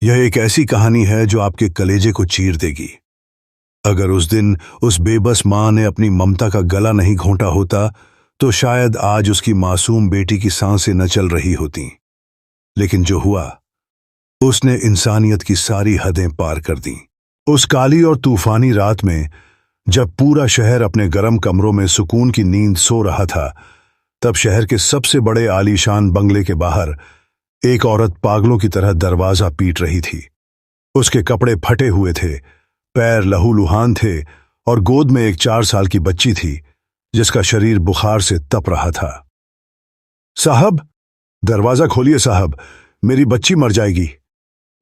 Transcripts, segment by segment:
यह एक ऐसी कहानी है जो आपके कलेजे को चीर देगी। अगर उस दिन उस बेबस मां ने अपनी ममता का गला नहीं घोंटा होता तो शायद आज उसकी मासूम बेटी की सांसें न चल रही होतीं। लेकिन जो हुआ, उसने इंसानियत की सारी हदें पार कर दीं। उस काली और तूफानी रात में जब पूरा शहर अपने गर्म कमरों में सुकून की नींद सो रहा था, तब शहर के सबसे बड़े आलीशान बंगले के बाहर एक औरत पागलों की तरह दरवाजा पीट रही थी। उसके कपड़े फटे हुए थे, पैर लहूलुहान थे और गोद में एक 4 साल की बच्ची थी जिसका शरीर बुखार से तप रहा था। साहब, दरवाजा खोलिए साहब, मेरी बच्ची मर जाएगी।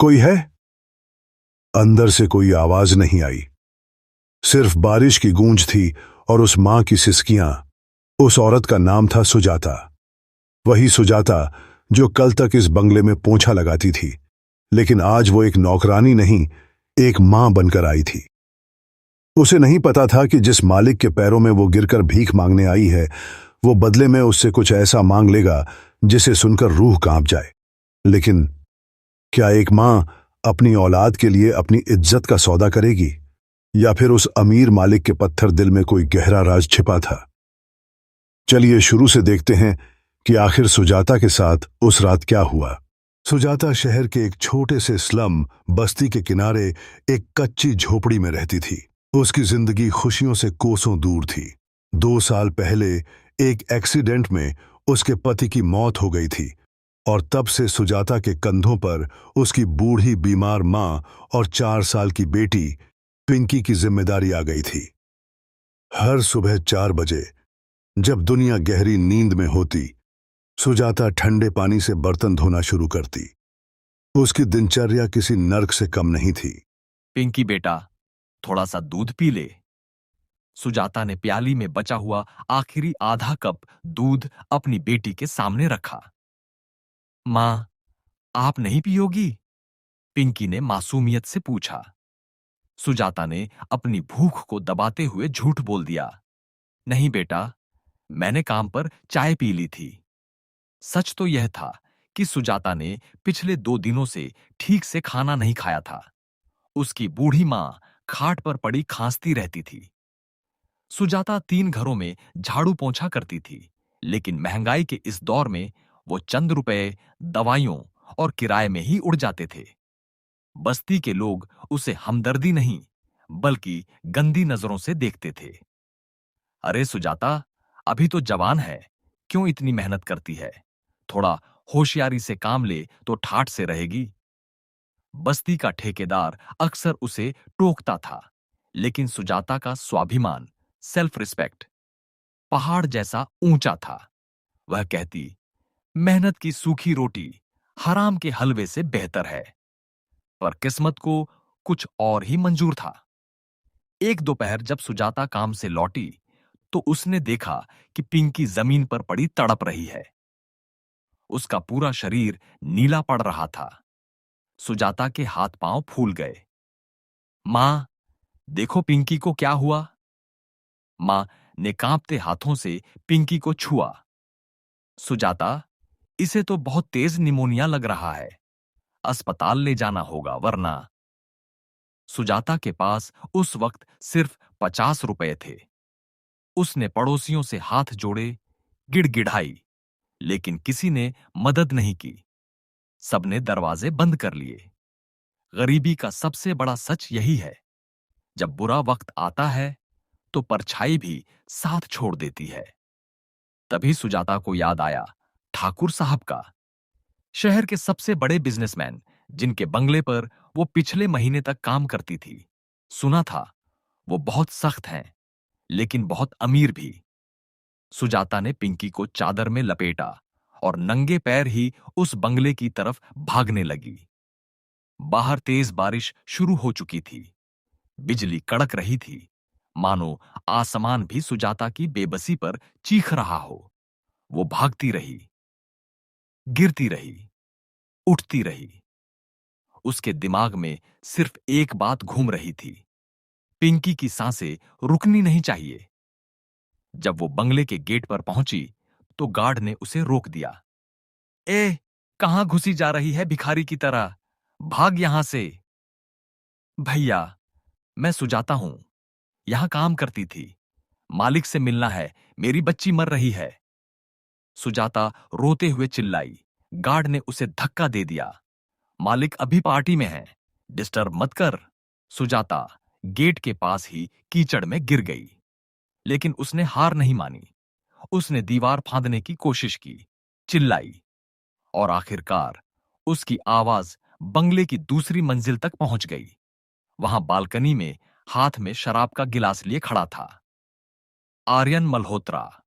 कोई है? अंदर से कोई आवाज नहीं आई, सिर्फ बारिश की गूंज थी और उस मां की सिसकियां। उस औरत का नाम था सुजाता, वही सुजाता जो कल तक इस बंगले में पोंछा लगाती थी, लेकिन आज वो एक नौकरानी नहीं, एक मां बनकर आई थी। उसे नहीं पता था कि जिस मालिक के पैरों में वो गिरकर भीख मांगने आई है, वो बदले में उससे कुछ ऐसा मांग लेगा जिसे सुनकर रूह कांप जाए। लेकिन क्या एक मां अपनी औलाद के लिए अपनी इज्जत का सौदा करेगी, या फिर उस अमीर मालिक के पत्थर दिल में कोई गहरा राज छिपा था? चलिए शुरू से देखते हैं कि आखिर सुजाता के साथ उस रात क्या हुआ। सुजाता शहर के एक छोटे से स्लम बस्ती के किनारे एक कच्ची झोपड़ी में रहती थी। उसकी जिंदगी खुशियों से कोसों दूर थी। 2 साल पहले एक एक्सीडेंट में उसके पति की मौत हो गई थी और तब से सुजाता के कंधों पर उसकी बूढ़ी बीमार मां और 4 साल की बेटी पिंकी की जिम्मेदारी आ गई थी। हर सुबह 4 बजे जब दुनिया गहरी नींद में होती, सुजाता ठंडे पानी से बर्तन धोना शुरू करती। उसकी दिनचर्या किसी नर्क से कम नहीं थी। पिंकी बेटा, थोड़ा सा दूध पी ले। सुजाता ने प्याली में बचा हुआ आखिरी आधा कप दूध अपनी बेटी के सामने रखा। मां, आप नहीं पियोगी? पिंकी ने मासूमियत से पूछा। सुजाता ने अपनी भूख को दबाते हुए झूठ बोल दिया। नहीं बेटा, मैंने काम पर चाय पी ली थी। सच तो यह था कि सुजाता ने पिछले 2 दिनों से ठीक से खाना नहीं खाया था। उसकी बूढ़ी मां खाट पर पड़ी खांसती रहती थी। सुजाता 3 घरों में झाड़ू पोंछा करती थी, लेकिन महंगाई के इस दौर में वो चंद रुपए दवाइयों और किराए में ही उड़ जाते थे। बस्ती के लोग उसे हमदर्दी नहीं, बल्कि गंदी नजरों से देखते थे। अरे सुजाता, अभी तो जवान है, क्यों इतनी मेहनत करती है? थोड़ा होशियारी से काम ले तो ठाठ से रहेगी। बस्ती का ठेकेदार अक्सर उसे टोकता था, लेकिन सुजाता का स्वाभिमान, सेल्फ रिस्पेक्ट, पहाड़ जैसा ऊंचा था। वह कहती, मेहनत की सूखी रोटी हराम के हलवे से बेहतर है। पर किस्मत को कुछ और ही मंजूर था। एक दोपहर जब सुजाता काम से लौटी, तो उसने देखा कि पिंकी जमीन पर पड़ी तड़प रही है। उसका पूरा शरीर नीला पड़ रहा था। सुजाता के हाथ पांव फूल गए। मां, देखो पिंकी को क्या हुआ। मां ने कांपते हाथों से पिंकी को छुआ। सुजाता, इसे तो बहुत तेज निमोनिया लग रहा है, अस्पताल ले जाना होगा वरना। सुजाता के पास उस वक्त सिर्फ 50 रुपए थे। उसने पड़ोसियों से हाथ जोड़े, गिड़गिड़ाई, लेकिन किसी ने मदद नहीं की। सबने दरवाजे बंद कर लिए। गरीबी का सबसे बड़ा सच यही है, जब बुरा वक्त आता है तो परछाई भी साथ छोड़ देती है। तभी सुजाता को याद आया ठाकुर साहब का, शहर के सबसे बड़े बिजनेसमैन, जिनके बंगले पर वो पिछले महीने तक काम करती थी। सुना था वो बहुत सख्त हैं, लेकिन बहुत अमीर भी। सुजाता ने पिंकी को चादर में लपेटा और नंगे पैर ही उस बंगले की तरफ भागने लगी। बाहर तेज बारिश शुरू हो चुकी थी। बिजली कड़क रही थी, मानो आसमान भी सुजाता की बेबसी पर चीख रहा हो। वो भागती रही, गिरती रही, उठती रही। उसके दिमाग में सिर्फ एक बात घूम रही थी, पिंकी की सांसें रुकनी नहीं चाहिए। जब वो बंगले के गेट पर पहुंची, तो गार्ड ने उसे रोक दिया। ए, कहां घुसी जा रही है भिखारी की तरह? भाग यहां से। भैया, मैं सुजाता हूं, यहां काम करती थी। मालिक से मिलना है, मेरी बच्ची मर रही है। सुजाता रोते हुए चिल्लाई। गार्ड ने उसे धक्का दे दिया। मालिक अभी पार्टी में है, डिस्टर्ब मत कर। सुजाता गेट के पास ही कीचड़ में गिर गई, लेकिन उसने हार नहीं मानी। उसने दीवार फांदने की कोशिश की, चिल्लाई, और आखिरकार उसकी आवाज बंगले की दूसरी मंजिल तक पहुंच गई। वहां बालकनी में हाथ में शराब का गिलास लिए खड़ा था आर्यन मल्होत्रा,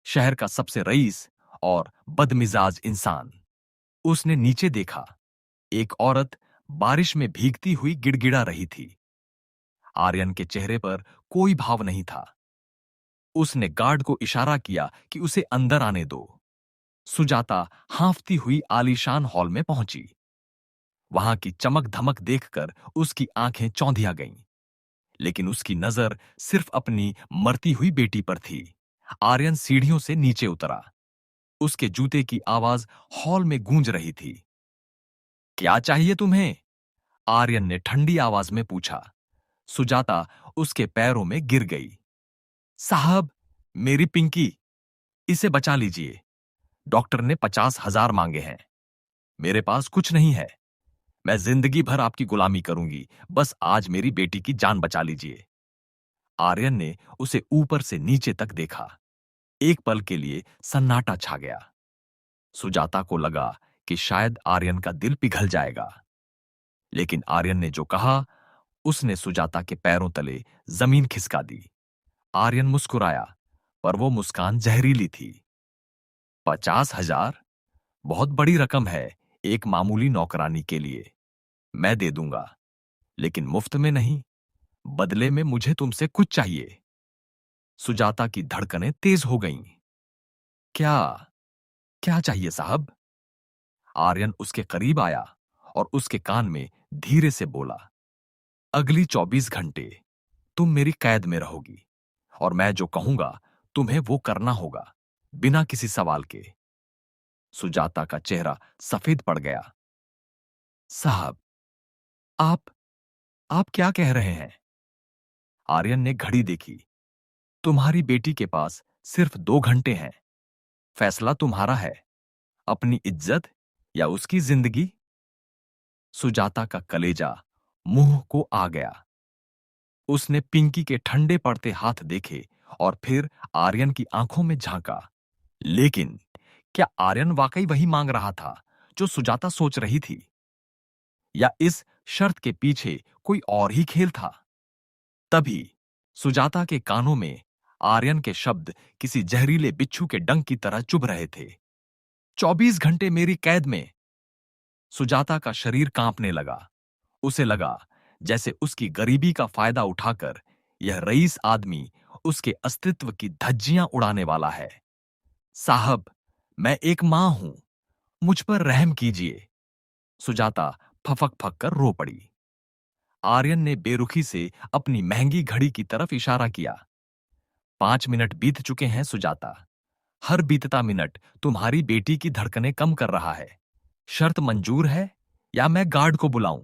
शहर का सबसे रईस और बदमिजाज इंसान। उसने नीचे देखा। एक औरत बारिश में भीगती हुई गिड़गिड़ा रही थी। आर्यन के चेहरे पर कोई भाव नहीं था। उसने गार्ड को इशारा किया कि उसे अंदर आने दो। सुजाता हांफती हुई आलीशान हॉल में पहुंची। वहां की चमक धमक देखकर उसकी आंखें चौंधिया गईं, लेकिन उसकी नजर सिर्फ अपनी मरती हुई बेटी पर थी। आर्यन सीढ़ियों से नीचे उतरा। उसके जूते की आवाज हॉल में गूंज रही थी। क्या चाहिए तुम्हें? आर्यन ने ठंडी आवाज में पूछा। सुजाता उसके पैरों में गिर गई। साहब, मेरी पिंकी, इसे बचा लीजिए। डॉक्टर ने 50,000 मांगे हैं। मेरे पास कुछ नहीं है। मैं जिंदगी भर आपकी गुलामी करूंगी, बस आज मेरी बेटी की जान बचा लीजिए। आर्यन ने उसे ऊपर से नीचे तक देखा। एक पल के लिए सन्नाटा छा गया। सुजाता को लगा कि शायद आर्यन का दिल पिघल जाएगा, लेकिन आर्यन ने जो कहा, उसने सुजाता के पैरों तले जमीन खिसका दी। आर्यन मुस्कुराया, पर वो मुस्कान जहरीली थी। 50,000 बहुत बड़ी रकम है एक मामूली नौकरानी के लिए। मैं दे दूंगा, लेकिन मुफ्त में नहीं। बदले में मुझे तुमसे कुछ चाहिए। सुजाता की धड़कनें तेज हो गईं। क्या क्या चाहिए साहब? आर्यन उसके करीब आया और उसके कान में धीरे से बोला, अगली 24 घंटे तुम मेरी कैद में रहोगी, और मैं जो कहूंगा तुम्हें वो करना होगा, बिना किसी सवाल के। सुजाता का चेहरा सफेद पड़ गया। साहब, आप आप क्या कह रहे हैं? आर्यन ने घड़ी देखी। तुम्हारी बेटी के पास सिर्फ 2 घंटे हैं। फैसला तुम्हारा है, अपनी इज्जत या उसकी जिंदगी। सुजाता का कलेजा मुंह को आ गया। उसने पिंकी के ठंडे पड़ते हाथ देखे और फिर आर्यन की आंखों में झांका। लेकिन क्या आर्यन वाकई वही मांग रहा था जो सुजाता सोच रही थी, या इस शर्त के पीछे कोई और ही खेल था? तभी सुजाता के कानों में आर्यन के शब्द किसी जहरीले बिच्छू के डंक की तरह चुभ रहे थे। 24 घंटे मेरी कैद में। सुजाता का शरीर कांपने लगा। उसे लगा जैसे उसकी गरीबी का फायदा उठाकर यह रईस आदमी उसके अस्तित्व की धज्जियां उड़ाने वाला है। साहब, मैं एक मां हूं, मुझ पर रहम कीजिए। सुजाता फफक फक कर रो पड़ी। आर्यन ने बेरुखी से अपनी महंगी घड़ी की तरफ इशारा किया। 5 मिनट बीत चुके हैं सुजाता। हर बीतता मिनट तुम्हारी बेटी की धड़कनें कम कर रहा है। शर्त मंजूर है या मैं गार्ड को बुलाऊं?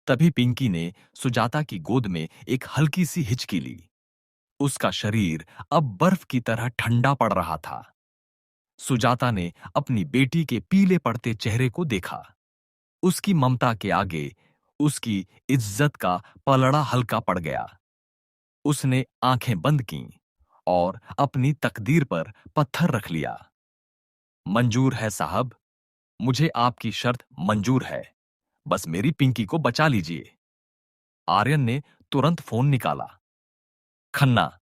तभी पिंकी ने सुजाता की गोद में एक हल्की सी हिचकी ली। उसका शरीर अब बर्फ की तरह ठंडा पड़ रहा था। सुजाता ने अपनी बेटी के पीले पड़ते चेहरे को देखा। उसकी ममता के आगे उसकी इज्जत का पलड़ा हल्का पड़ गया। उसने आंखें बंद कीं और अपनी तकदीर पर पत्थर रख लिया। मंजूर है साहब, मुझे आपकी शर्त मंजूर है। बस मेरी पिंकी को बचा लीजिए। आर्यन ने तुरंत फोन निकाला। खन्ना,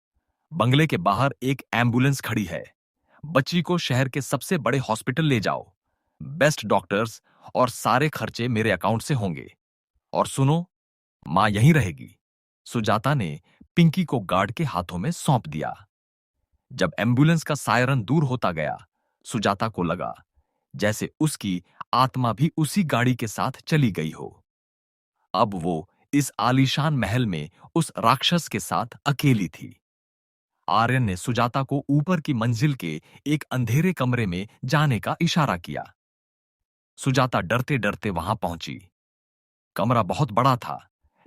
बंगले के बाहर एक एम्बुलेंस खड़ी है। बच्ची को शहर के सबसे बड़े हॉस्पिटल ले जाओ। बेस्ट डॉक्टर्स और सारे खर्चे मेरे अकाउंट से होंगे। और सुनो, मां यहीं रहेगी। सुजाता ने पिंकी को गार्ड के हाथों में सौंप दिया। जब एम्बुलेंस का सायरन दूर होता गया, सुजाता को लगा जैसे उसकी आत्मा भी उसी गाड़ी के साथ चली गई हो। अब वो इस आलीशान महल में उस राक्षस के साथ अकेली थी। आर्यन ने सुजाता को ऊपर की मंजिल के एक अंधेरे कमरे में जाने का इशारा किया। सुजाता डरते डरते वहां पहुंची। कमरा बहुत बड़ा था,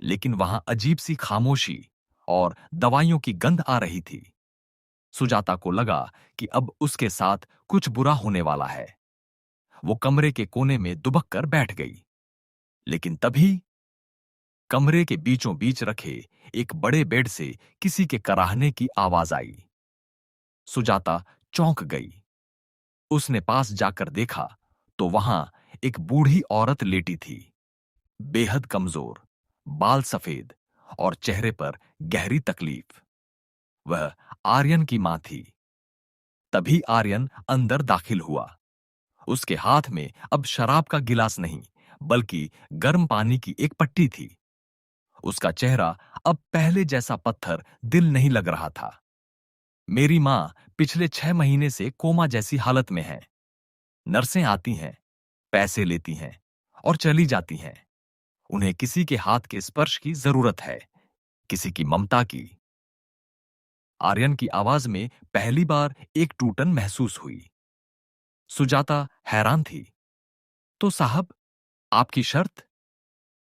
लेकिन वहां अजीब सी खामोशी और दवाइयों की गंध आ रही थी। सुजाता को लगा कि अब उसके साथ कुछ बुरा होने वाला है। वो कमरे के कोने में दुबक कर बैठ गई। लेकिन तभी कमरे के बीचों बीच रखे एक बड़े बेड से किसी के कराहने की आवाज आई। सुजाता चौंक गई। उसने पास जाकर देखा तो वहां एक बूढ़ी औरत लेटी थी, बेहद कमजोर, बाल सफेद और चेहरे पर गहरी तकलीफ। वह आर्यन की मां थी। तभी आर्यन अंदर दाखिल हुआ। उसके हाथ में अब शराब का गिलास नहीं, बल्कि गर्म पानी की एक पट्टी थी। उसका चेहरा अब पहले जैसा पत्थर दिल नहीं लग रहा था। मेरी मां पिछले 6 महीने से कोमा जैसी हालत में है। नर्सें आती हैं, पैसे लेती हैं और चली जाती हैं। उन्हें किसी के हाथ के स्पर्श की जरूरत है, किसी की ममता की। आर्यन की आवाज में पहली बार एक टूटन महसूस हुई। सुजाता हैरान थी। तो साहब, आपकी शर्त?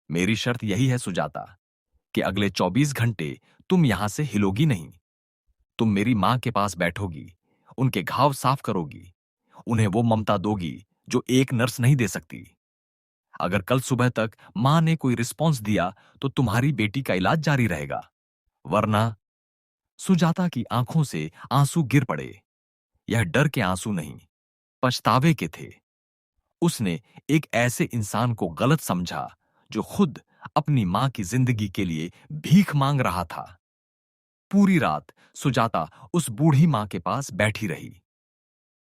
मेरी शर्त यही है सुजाता, कि अगले 24 घंटे तुम यहां से हिलोगी नहीं। तुम मेरी मां के पास बैठोगी, उनके घाव साफ करोगी, उन्हें वो ममता दोगी जो एक नर्स नहीं दे सकती। अगर कल सुबह तक मां ने कोई रिस्पॉन्स दिया तो तुम्हारी बेटी का इलाज जारी रहेगा, वरना। सुजाता की आंखों से आंसू गिर पड़े। यह डर के आंसू नहीं, पछतावे के थे। उसने एक ऐसे इंसान को गलत समझा जो खुद अपनी मां की जिंदगी के लिए भीख मांग रहा था। पूरी रात सुजाता उस बूढ़ी मां के पास बैठी रही।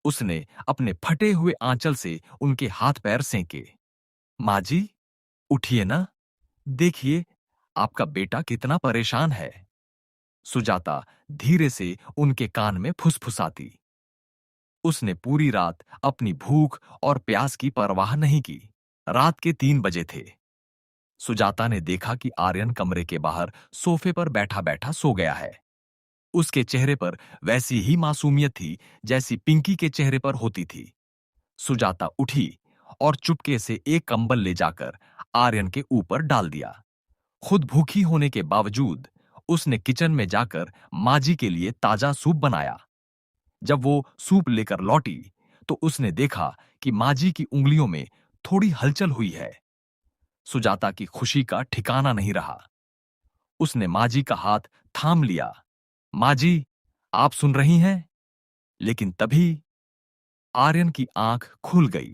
उसने अपने फटे हुए आंचल से उनके हाथ पैर सेंके। मां जी, उठिए ना, देखिए आपका बेटा कितना परेशान है। सुजाता धीरे से उनके कान में फुसफुसाती। उसने पूरी रात अपनी भूख और प्यास की परवाह नहीं की। रात के 3 बजे थे। सुजाता ने देखा कि आर्यन कमरे के बाहर सोफे पर बैठा बैठा सो गया है। उसके चेहरे पर वैसी ही मासूमियत थी जैसी पिंकी के चेहरे पर होती थी। सुजाता उठी और चुपके से एक कंबल ले जाकर आर्यन के ऊपर डाल दिया। खुद भूखी होने के बावजूद उसने किचन में जाकर माजी के लिए ताजा सूप बनाया। जब वो सूप लेकर लौटी तो उसने देखा कि माजी की उंगलियों में थोड़ी हलचल हुई है। सुजाता की खुशी का ठिकाना नहीं रहा। उसने माजी का हाथ थाम लिया। माजी, आप सुन रही हैं? लेकिन तभी आर्यन की आंख खुल गई।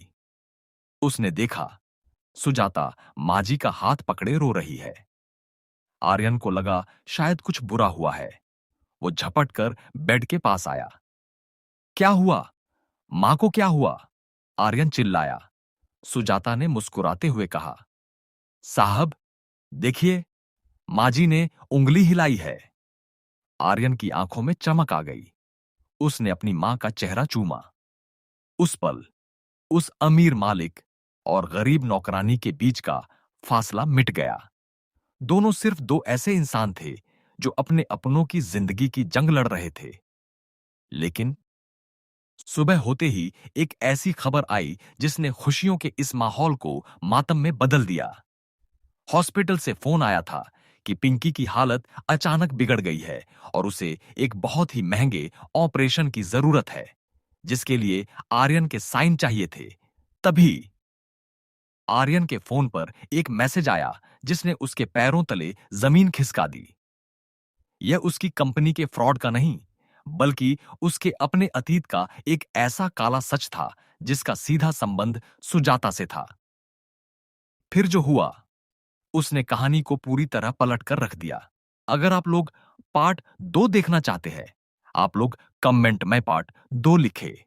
उसने देखा सुजाता माजी का हाथ पकड़े रो रही है। आर्यन को लगा शायद कुछ बुरा हुआ है। वो झपट कर बेड के पास आया। क्या हुआ? मां को क्या हुआ? आर्यन चिल्लाया। सुजाता ने मुस्कुराते हुए कहा, साहब, देखिए, माजी ने उंगली हिलाई है। आर्यन की आंखों में चमक आ गई। उसने अपनी मां का चेहरा चूमा। उस पल उस अमीर मालिक और गरीब नौकरानी के बीच का फासला मिट गया। दोनों सिर्फ दो ऐसे इंसान थे जो अपने अपनों की जिंदगी की जंग लड़ रहे थे। लेकिन सुबह होते ही एक ऐसी खबर आई जिसने खुशियों के इस माहौल को मातम में बदल दिया। हॉस्पिटल से फोन आया था कि पिंकी की हालत अचानक बिगड़ गई है और उसे एक बहुत ही महंगे ऑपरेशन की जरूरत है, जिसके लिए आर्यन के साइन चाहिए थे। तभी आर्यन के फोन पर एक मैसेज आया जिसने उसके पैरों तले जमीन खिसका दी। यह उसकी कंपनी के फ्रॉड का नहीं, बल्कि उसके अपने अतीत का एक ऐसा काला सच था जिसका सीधा संबंध सुजाता से था। फिर जो हुआ, उसने कहानी को पूरी तरह पलट कर रख दिया। अगर आप लोग पार्ट 2 देखना चाहते हैं, आप लोग कमेंट में पार्ट 2 लिखें।